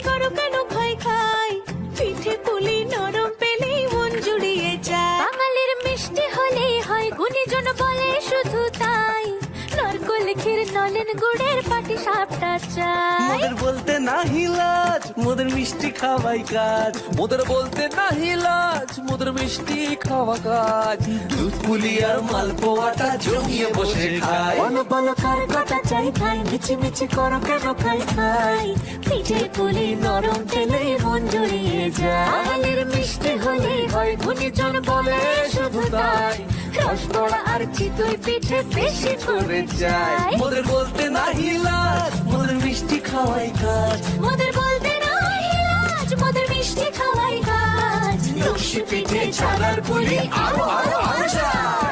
করো কেন খাই খাই, পিঠে পুলি নরম পেলেই মন জুড়িয়ে যায়। বাঙালির মিষ্টি হলেই হয়, গুণীজন বলে শুধু তাই, নারকোল ক্ষীর নলেন গুড়ের পাটি সাপটা চাই। মোদের বলতে নাহি লাজ, মোদের মিষ্টি খাওয়াই কাজ। মোদের বলতে নাহি লাজ, মোদের মিষ্টি খাওয়া কাজ। দুধ পুলি আর মালপোয়াটা জমিয়ে বসে খায়। বলো বলো কার কটা চাই ভাই, মিছি মিছি করো কেন খাই খাই, পিঠে পুলি নরম পেলেই মন জুড়িয়ে যায়। বাঙালির মিষ্টি হলেই হয়, গুণীজন বলে শুধু তাই, রসবড়া আর চিতই পিঠে বেশি করে যায়। মোদের বলতে নাহি লাজ, মোদের মিষ্টি খাওয়াই কাজ। মোদের বলতে নাই লাজ, মোদের মিষ্টি খাওয়াই কাজ। নকশি পিঠে ছানার পুলি আরো আরো আরো চাই।